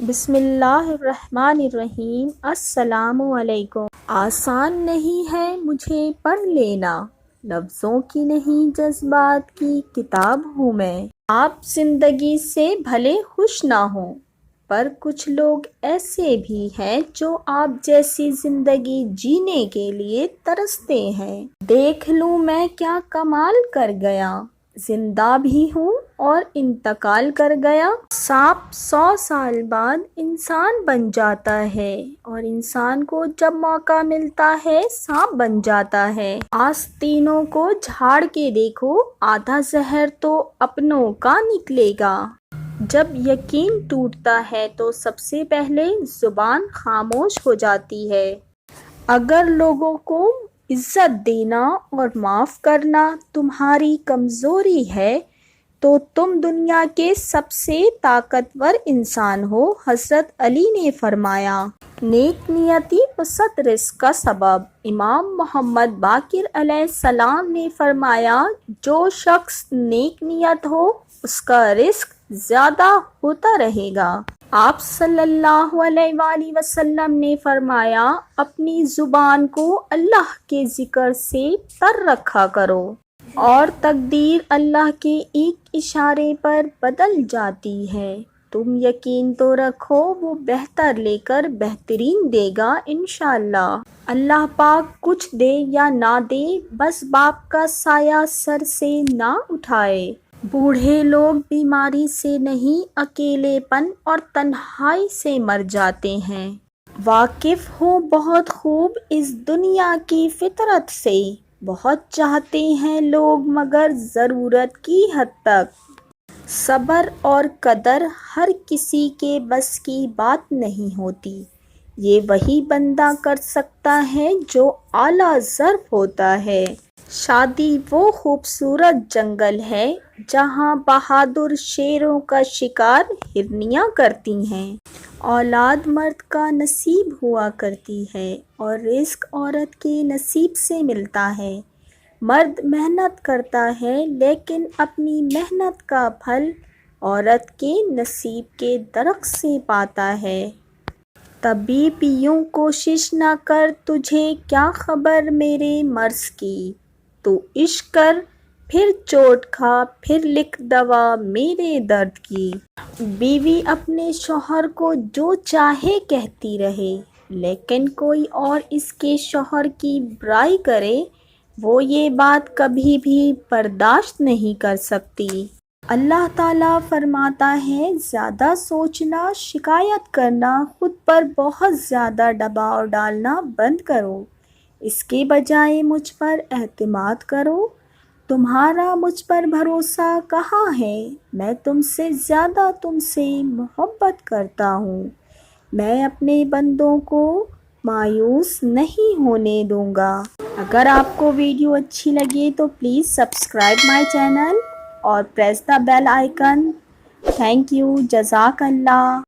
بسم اللہ الرحمن الرحیم۔ السلام علیکم۔ آسان نہیں ہے مجھے پڑھ لینا، لفظوں کی نہیں جذبات کی کتاب ہوں میں۔ آپ زندگی سے بھلے خوش نہ ہوں، پر کچھ لوگ ایسے بھی ہیں جو آپ جیسی زندگی جینے کے لیے ترستے ہیں۔ دیکھ لوں میں کیا کمال کر گیا، زندہ بھی ہوں اور انتقال کر گیا۔ سانپ 100 سال بعد انسان بن جاتا ہے، اور انسان کو جب موقع ملتا ہے سانپ بن جاتا ہے۔ آستینوں کو جھاڑ کے دیکھو، آدھا زہر تو اپنوں کا نکلے گا۔ جب یقین ٹوٹتا ہے تو سب سے پہلے زبان خاموش ہو جاتی ہے۔ اگر لوگوں کو عزت دینا اور معاف کرنا تمہاری کمزوری ہے تو تم دنیا کے سب سے طاقتور انسان ہو۔ حضرت علی نے فرمایا، نیک نیتی وسط رزق کا سبب۔ امام محمد باقر علیہ السلام نے فرمایا، جو شخص نیک نیت ہو اس کا رزق زیادہ ہوتا رہے گا۔ آپ صلی اللہ علیہ وآلہ وسلم نے فرمایا، اپنی زبان کو اللہ کے ذکر سے تر رکھا کرو، اور تقدیر اللہ کے ایک اشارے پر بدل جاتی ہے۔ تم یقین تو رکھو وہ بہتر لے کر بہترین دے گا انشاءاللہ۔ اللہ پاک کچھ دے یا نہ دے، بس باپ کا سایہ سر سے نہ اٹھائے۔ بوڑھے لوگ بیماری سے نہیں، اکیلے پن اور تنہائی سے مر جاتے ہیں۔ واقف ہو بہت خوب اس دنیا کی فطرت سے، بہت چاہتے ہیں لوگ مگر ضرورت کی حد تک۔ صبر اور قدر ہر کسی کے بس کی بات نہیں ہوتی، یہ وہی بندہ کر سکتا ہے جو اعلیٰ ظرف ہوتا ہے۔ شادی وہ خوبصورت جنگل ہے جہاں بہادر شیروں کا شکار ہرنیاں کرتی ہیں۔ اولاد مرد کا نصیب ہوا کرتی ہے اور رزق عورت کے نصیب سے ملتا ہے۔ مرد محنت کرتا ہے لیکن اپنی محنت کا پھل عورت کے نصیب کے درخت سے پاتا ہے۔ طبیب یوں کوشش نہ کر، تجھے کیا خبر میرے مرض کی، تو عشق کر پھر چوٹ کھا، پھر لکھ دوا میرے درد کی۔ بیوی اپنے شوہر کو جو چاہے کہتی رہے، لیکن کوئی اور اس کے شوہر کی برائی کرے، وہ یہ بات کبھی بھی برداشت نہیں کر سکتی۔ اللہ تعالیٰ فرماتا ہے، زیادہ سوچنا، شکایت کرنا، خود پر بہت زیادہ دباؤ ڈالنا بند کرو، اس کے بجائے مجھ پر اعتماد کرو۔ تمہارا مجھ پر بھروسہ کہاں ہے؟ میں تم سے زیادہ تم سے محبت کرتا ہوں۔ میں اپنے بندوں کو مایوس نہیں ہونے دوں گا۔ اگر آپ کو ویڈیو اچھی لگے تو پلیز سبسکرائب مائی چینل اور press the bell icon. Thank you, جزاک اللہ۔